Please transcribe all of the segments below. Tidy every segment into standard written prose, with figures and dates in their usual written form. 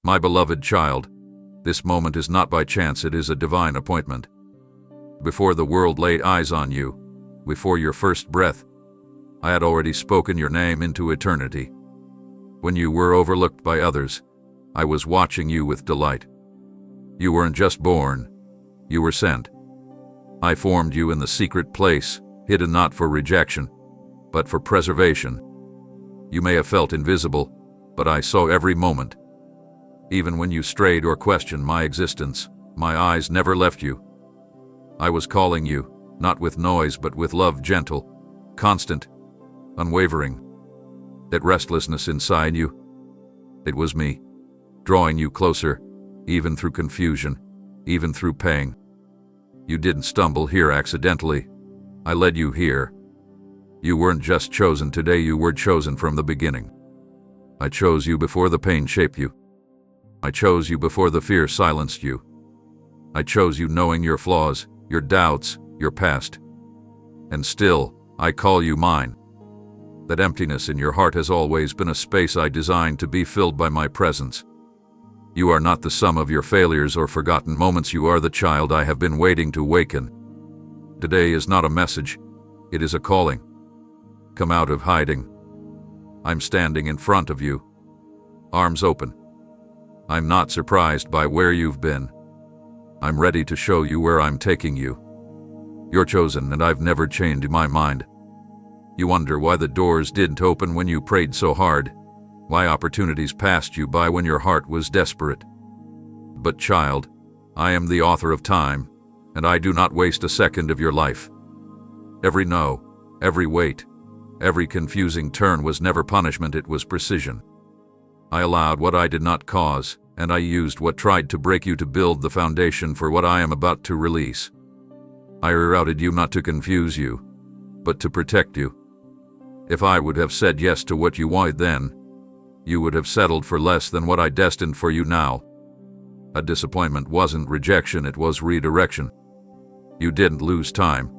My beloved child, this moment is not by chance, it is a divine appointment. Before the world laid eyes on you, before your first breath, I had already spoken your name into eternity. When you were overlooked by others, I was watching you with delight. You weren't just born, you were sent. I formed you in the secret place, hidden not for rejection, but for preservation. You may have felt invisible, but I saw every moment. Even when you strayed or questioned my existence, my eyes never left you. I was calling you, not with noise but with love, gentle, constant, unwavering. That restlessness inside you, it was me, drawing you closer, even through confusion, even through pain. You didn't stumble here accidentally. I led you here. You weren't just chosen today, you were chosen from the beginning. I chose you before the pain shaped you. I chose you before the fear silenced you. I chose you knowing your flaws, your doubts, your past. And still, I call you mine. That emptiness in your heart has always been a space I designed to be filled by my presence. You are not the sum of your failures or forgotten moments, you are the child I have been waiting to waken. Today is not a message, it is a calling. Come out of hiding. I'm standing in front of you, arms open. I'm not surprised by where you've been. I'm ready to show you where I'm taking you. You're chosen and I've never changed my mind. You wonder why the doors didn't open when you prayed so hard, why opportunities passed you by when your heart was desperate. But child, I am the author of time, and I do not waste a second of your life. Every no, every wait, every confusing turn was never punishment, it was precision. I allowed what I did not cause, and I used what tried to break you to build the foundation for what I am about to release. I rerouted you not to confuse you, but to protect you. If I would have said yes to what you wanted then, you would have settled for less than what I destined for you now. A disappointment wasn't rejection, it was redirection. You didn't lose time.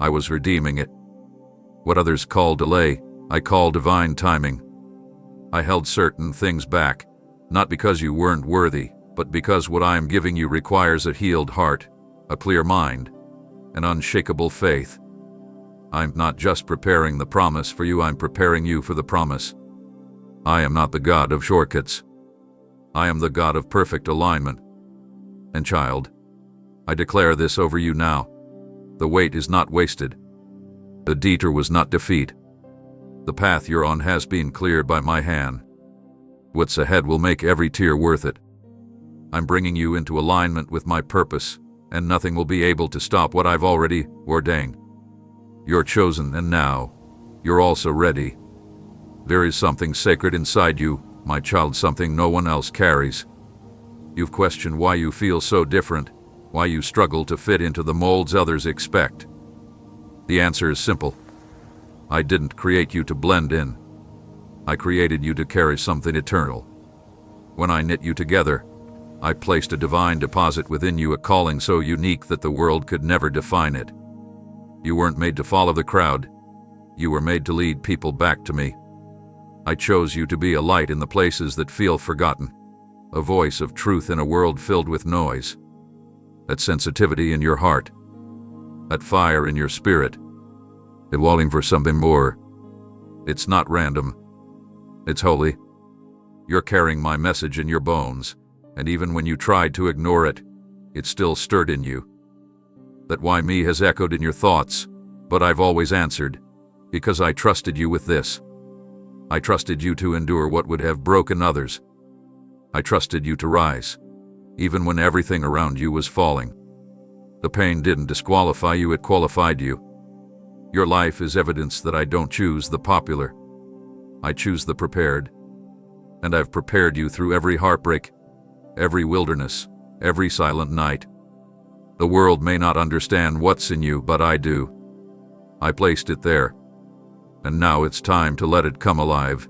I was redeeming it. What others call delay, I call divine timing. I held certain things back, not because you weren't worthy, but because what I am giving you requires a healed heart, a clear mind, an unshakable faith. I'm not just preparing the promise for you, I'm preparing you for the promise. I am not the God of shortcuts. I am the God of perfect alignment. And child, I declare this over you now. The wait is not wasted. The detour was not defeat. The path you're on has been cleared by my hand. What's ahead will make every tear worth it. I'm bringing you into alignment with my purpose, and nothing will be able to stop what I've already ordained. You're chosen, and now, you're also ready. There is something sacred inside you, my child, something no one else carries. You've questioned why you feel so different, why you struggle to fit into the molds others expect. The answer is simple. I didn't create you to blend in. I created you to carry something eternal. When I knit you together, I placed a divine deposit within you, a calling so unique that the world could never define it. You weren't made to follow the crowd. You were made to lead people back to me. I chose you to be a light in the places that feel forgotten, a voice of truth in a world filled with noise. That sensitivity in your heart, that fire in your spirit, evolving for something more. It's not random. It's holy. You're carrying my message in your bones, and even when you tried to ignore it, it still stirred in you. That why me has echoed in your thoughts, but I've always answered, because I trusted you with this. I trusted you to endure what would have broken others. I trusted you to rise, even when everything around you was falling. The pain didn't disqualify you, it qualified you. Your life is evidence that I don't choose the popular. I choose the prepared. And I've prepared you through every heartbreak, every wilderness, every silent night. The world may not understand what's in you, but I do. I placed it there. And now it's time to let it come alive.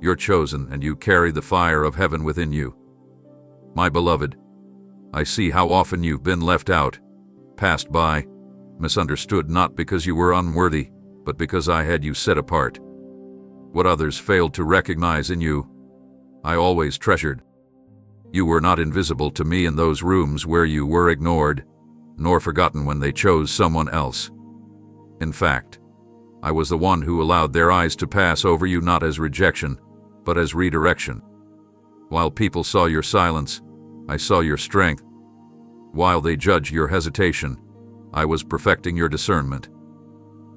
You're chosen and you carry the fire of heaven within you. My beloved, I see how often you've been left out, passed by, misunderstood, not because you were unworthy, but because I had you set apart. What others failed to recognize in you, I always treasured. You were not invisible to me in those rooms where you were ignored, nor forgotten when they chose someone else. In fact, I was the one who allowed their eyes to pass over you not as rejection, but as redirection. While people saw your silence, I saw your strength. While they judged your hesitation, I was perfecting your discernment.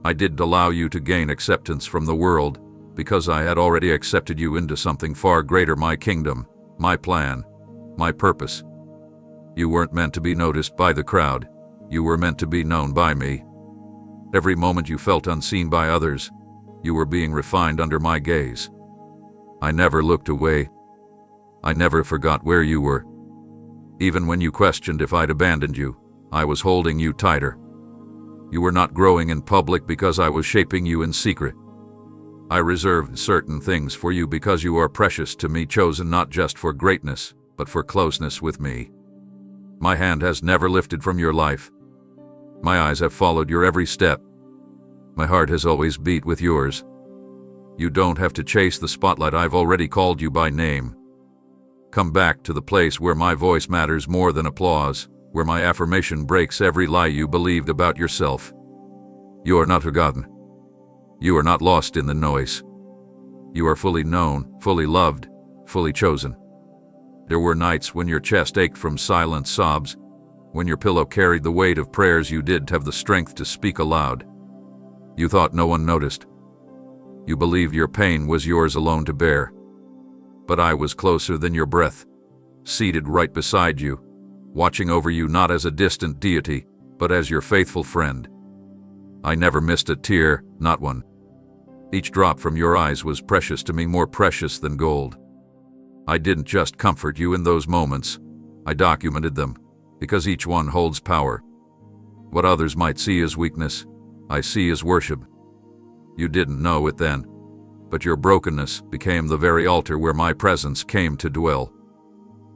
I didn't allow you to gain acceptance from the world, because I had already accepted you into something far greater: my kingdom, my plan, my purpose. You weren't meant to be noticed by the crowd. You were meant to be known by me. Every moment you felt unseen by others, you were being refined under my gaze. I never looked away. I never forgot where you were. Even when you questioned if I'd abandoned you, I was holding you tighter. You were not growing in public because I was shaping you in secret. I reserved certain things for you because you are precious to me, chosen not just for greatness, but for closeness with me. My hand has never lifted from your life. My eyes have followed your every step. My heart has always beat with yours. You don't have to chase the spotlight. I've already called you by name. Come back to the place where my voice matters more than applause, where my affirmation breaks every lie you believed about yourself. You are not forgotten. You are not lost in the noise. You are fully known, fully loved, fully chosen. There were nights when your chest ached from silent sobs, when your pillow carried the weight of prayers you didn't have the strength to speak aloud. You thought no one noticed. You believed your pain was yours alone to bear. But I was closer than your breath, seated right beside you, watching over you not as a distant deity, but as your faithful friend. I never missed a tear, not one. Each drop from your eyes was precious to me, more precious than gold. I didn't just comfort you in those moments, I documented them, because each one holds power. What others might see as weakness, I see as worship. You didn't know it then, but your brokenness became the very altar where my presence came to dwell.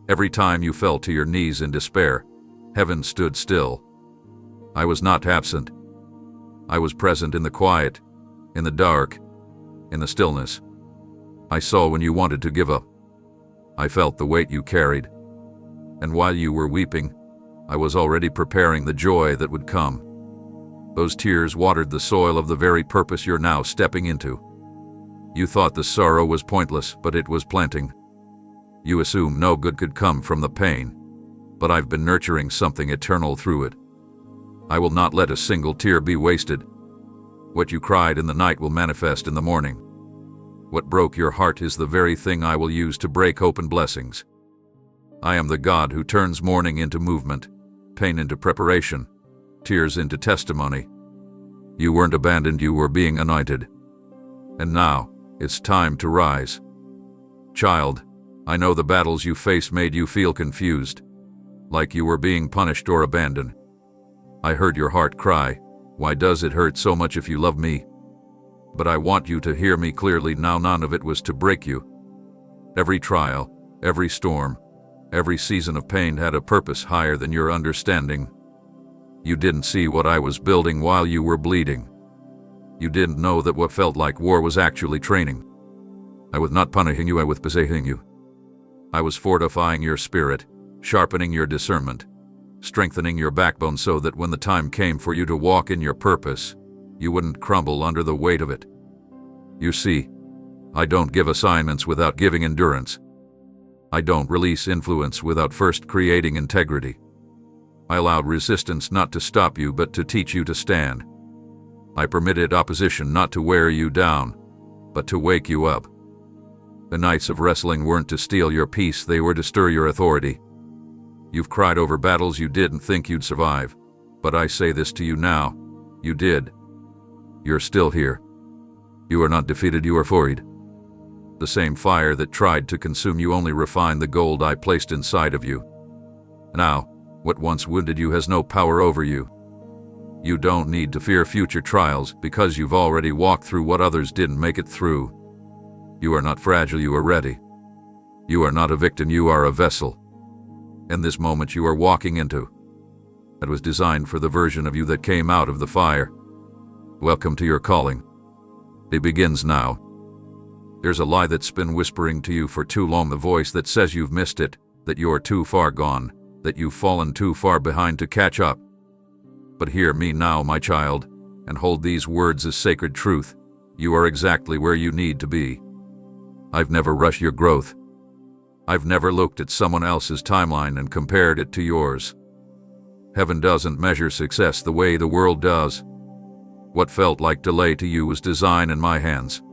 Every time you fell to your knees in despair, heaven stood still. I was not absent. I was present in the quiet, in the dark, in the stillness. I saw when you wanted to give up. I felt the weight you carried. And while you were weeping, I was already preparing the joy that would come. Those tears watered the soil of the very purpose you're now stepping into. You thought the sorrow was pointless, but it was planting. You assumed no good could come from the pain, but I've been nurturing something eternal through it. I will not let a single tear be wasted. What you cried in the night will manifest in the morning. What broke your heart is the very thing I will use to break open blessings. I am the God who turns mourning into movement, pain into preparation, tears into testimony. You weren't abandoned, you were being anointed. And now, it's time to rise. Child, I know the battles you faced made you feel confused, like you were being punished or abandoned. I heard your heart cry, why does it hurt so much if you love me? But I want you to hear me clearly now, none of it was to break you. Every trial, every storm, every season of pain had a purpose higher than your understanding. You didn't see what I was building while you were bleeding. You didn't know that what felt like war was actually training. I was not punishing you, I was besetting you. I was fortifying your spirit, sharpening your discernment, strengthening your backbone so that when the time came for you to walk in your purpose, you wouldn't crumble under the weight of it. You see, I don't give assignments without giving endurance. I don't release influence without first creating integrity. I allowed resistance not to stop you but to teach you to stand. I permitted opposition not to wear you down, but to wake you up. The nights of wrestling weren't to steal your peace, they were to stir your authority. You've cried over battles you didn't think you'd survive, but I say this to you now, you did. You're still here. You are not defeated, you are freed. The same fire that tried to consume you only refined the gold I placed inside of you. Now, what once wounded you has no power over you. You don't need to fear future trials because you've already walked through what others didn't make it through. You are not fragile, you are ready. You are not a victim, you are a vessel. And this moment you are walking into, that was designed for the version of you that came out of the fire. Welcome to your calling. It begins now. There's a lie that's been whispering to you for too long, the voice that says you've missed it, that you're too far gone, that you've fallen too far behind to catch up. But hear me now, my child, and hold these words as sacred truth. You are exactly where you need to be. I've never rushed your growth. I've never looked at someone else's timeline and compared it to yours. Heaven doesn't measure success the way the world does. What felt like delay to you was design in my hands.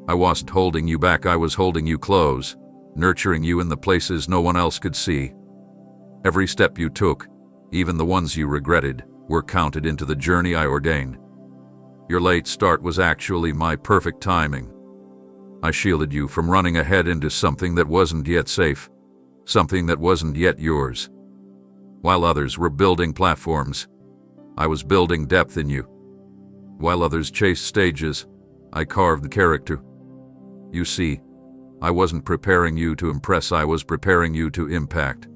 I wasn't holding you back, I was holding you close, nurturing you in the places no one else could see. Every step you took, even the ones you regretted, were counted into the journey I ordained. Your late start was actually my perfect timing. I shielded you from running ahead into something that wasn't yet safe, something that wasn't yet yours. While others were building platforms, I was building depth in you. While others chased stages, I carved character. You see, I wasn't preparing you to impress, I was preparing you to impact.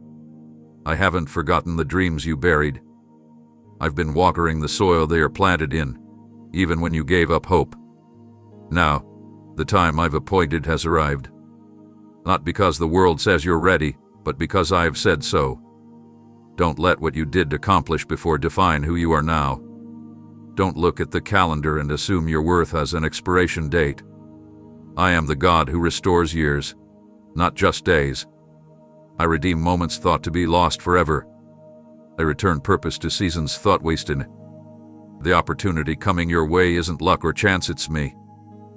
I haven't forgotten the dreams you buried. I've been watering the soil they are planted in, even when you gave up hope. Now, the time I've appointed has arrived. Not because the world says you're ready, but because I have said so. Don't let what you did accomplish before define who you are now. Don't look at the calendar and assume your worth has an expiration date. I am the God who restores years, not just days. I redeem moments thought to be lost forever. I return purpose to seasons thought wasted. The opportunity coming your way isn't luck or chance, it's me,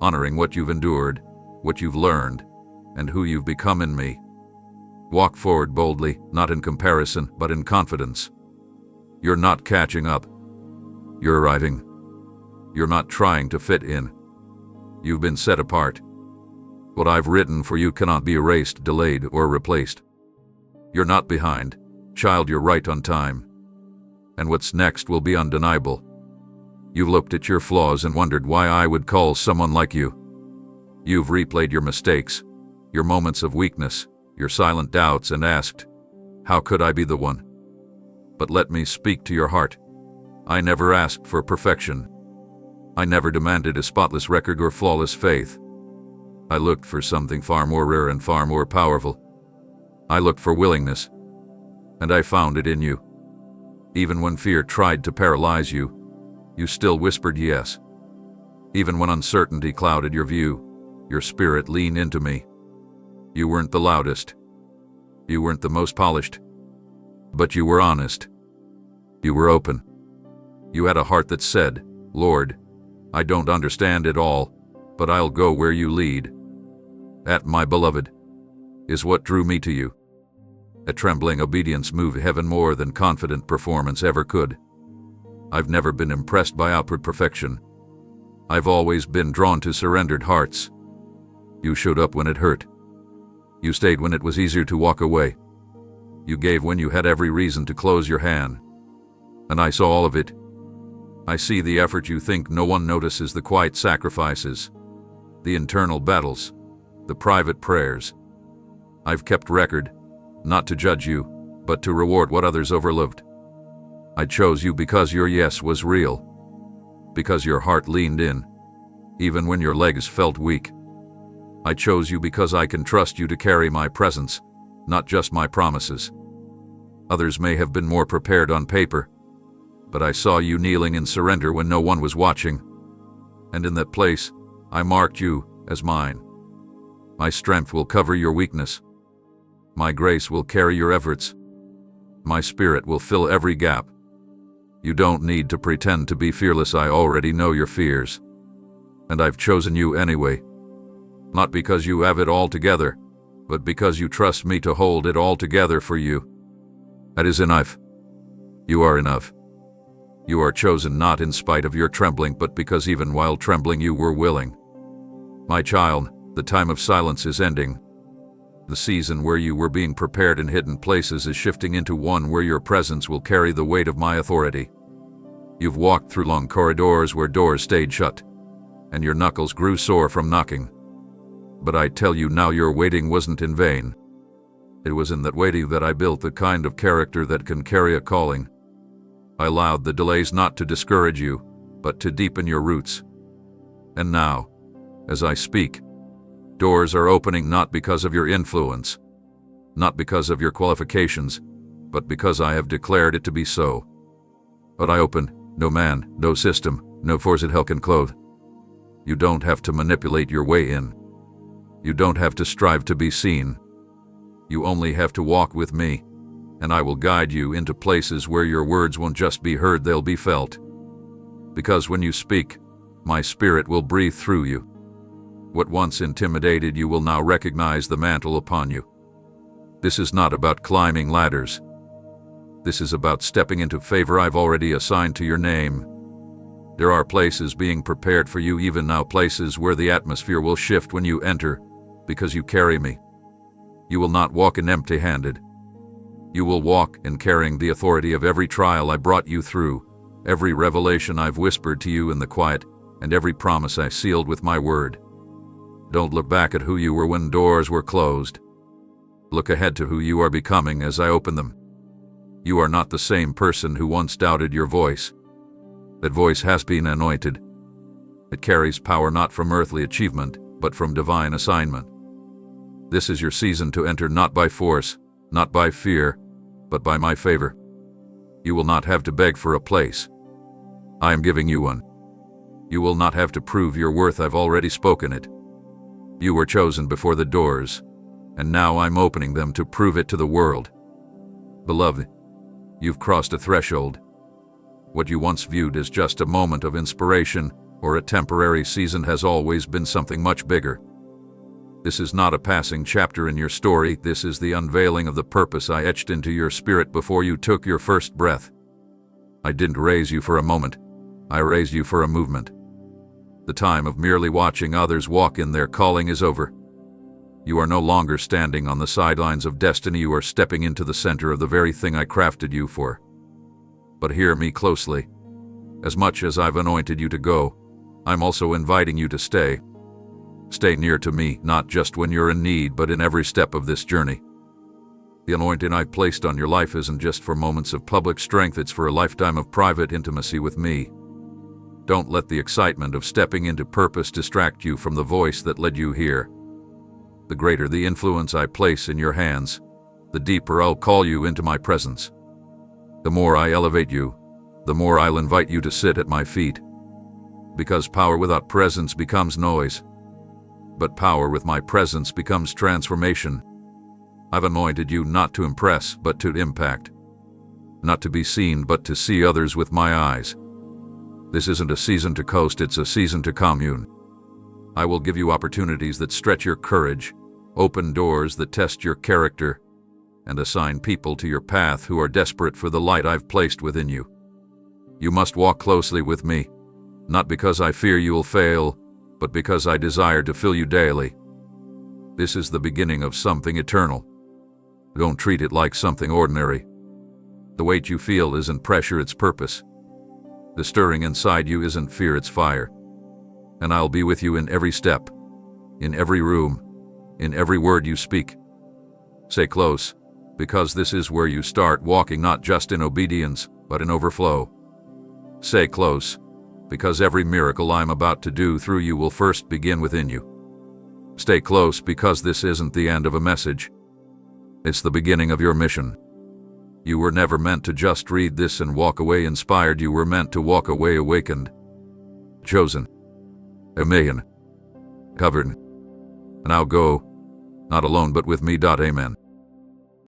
honoring what you've endured, what you've learned, and who you've become in me. Walk forward boldly, not in comparison, but in confidence. You're not catching up. You're arriving. You're not trying to fit in. You've been set apart. What I've written for you cannot be erased, delayed, or replaced. You're not behind, child, you're right on time. And what's next will be undeniable. You've looked at your flaws and wondered why I would call someone like you. You've replayed your mistakes, your moments of weakness, your silent doubts, and asked, how could I be the one? But let me speak to your heart. I never asked for perfection. I never demanded a spotless record or flawless faith. I looked for something far more rare and far more powerful. I looked for willingness, and I found it in you. Even when fear tried to paralyze you, you still whispered yes. Even when uncertainty clouded your view, your spirit leaned into me. You weren't the loudest. You weren't the most polished. But you were honest. You were open. You had a heart that said, Lord, I don't understand it all, but I'll go where you lead. That, my beloved, is what drew me to you. A trembling obedience moved heaven more than confident performance ever could. I've never been impressed by outward perfection. I've always been drawn to surrendered hearts. You showed up when it hurt. You stayed when it was easier to walk away. You gave when you had every reason to close your hand. And I saw all of it. I see the effort you think no one notices, the quiet sacrifices, the internal battles, the private prayers. I've kept record, not to judge you, but to reward what others overlooked. I chose you because your yes was real, because your heart leaned in, even when your legs felt weak. I chose you because I can trust you to carry my presence, not just my promises. Others may have been more prepared on paper, but I saw you kneeling in surrender when no one was watching. And in that place, I marked you as mine. My strength will cover your weakness. My grace will carry your efforts. My spirit will fill every gap. You don't need to pretend to be fearless. I already know your fears. And I've chosen you anyway. Not because you have it all together, but because you trust me to hold it all together for you. That is enough. You are enough. You are chosen not in spite of your trembling, but because even while trembling you were willing. My child, the time of silence is ending. The season where you were being prepared in hidden places is shifting into one where your presence will carry the weight of my authority. You've walked through long corridors where doors stayed shut, and your knuckles grew sore from knocking. But I tell you now, your waiting wasn't in vain. It was in that waiting that I built the kind of character that can carry a calling. I allowed the delays not to discourage you, but to deepen your roots. And now, as I speak, doors are opening not because of your influence, not because of your qualifications, but because I have declared it to be so. But I open, no man, no system, no force in hell can clothe. You don't have to manipulate your way in. You don't have to strive to be seen. You only have to walk with me, and I will guide you into places where your words won't just be heard, they'll be felt. Because when you speak, my spirit will breathe through you. What once intimidated you will now recognize the mantle upon you. This is not about climbing ladders. This is about stepping into favor I've already assigned to your name. There are places being prepared for you even now, places where the atmosphere will shift when you enter, because you carry me. You will not walk in empty-handed. You will walk in carrying the authority of every trial I brought you through, every revelation I've whispered to you in the quiet, and every promise I sealed with my word. Don't look back at who you were when doors were closed. Look ahead to who you are becoming as I open them. You are not the same person who once doubted your voice. That voice has been anointed. It carries power not from earthly achievement, but from divine assignment. This is your season to enter not by force, not by fear, but by my favor. You will not have to beg for a place. I am giving you one. You will not have to prove your worth, I've already spoken it. You were chosen before the doors, and now I'm opening them to prove it to the world. Beloved, you've crossed a threshold. What you once viewed as just a moment of inspiration or a temporary season has always been something much bigger. This is not a passing chapter in your story, this is the unveiling of the purpose I etched into your spirit before you took your first breath. I didn't raise you for a moment, I raised you for a movement. The time of merely watching others walk in their calling is over. You are no longer standing on the sidelines of destiny, you are stepping into the center of the very thing I crafted you for. But hear me closely. As much as I've anointed you to go, I'm also inviting you to stay. Stay near to me, not just when you're in need, but in every step of this journey. The anointing I've placed on your life isn't just for moments of public strength, it's for a lifetime of private intimacy with me. Don't let the excitement of stepping into purpose distract you from the voice that led you here. The greater the influence I place in your hands, the deeper I'll call you into my presence. The more I elevate you, the more I'll invite you to sit at my feet. Because power without presence becomes noise, but power with my presence becomes transformation. I've anointed you not to impress, but to impact. Not to be seen, but to see others with my eyes. This isn't a season to coast, it's a season to commune. I will give you opportunities that stretch your courage, open doors that test your character, and assign people to your path who are desperate for the light I've placed within you. You must walk closely with me, not because I fear you will fail, but because I desire to fill you daily. This is the beginning of something eternal. Don't treat it like something ordinary. The weight you feel isn't pressure, it's purpose. The stirring inside you isn't fear, it's fire. And I'll be with you in every step, in every room, in every word you speak. Stay close, because this is where you start walking not just in obedience, but in overflow. Stay close, because every miracle I'm about to do through you will first begin within you. Stay close, because this isn't the end of a message. It's the beginning of your mission. You were never meant to just read this and walk away inspired, you were meant to walk away awakened. Chosen. Amen. Covered. And I'll go, not alone but with me. Amen.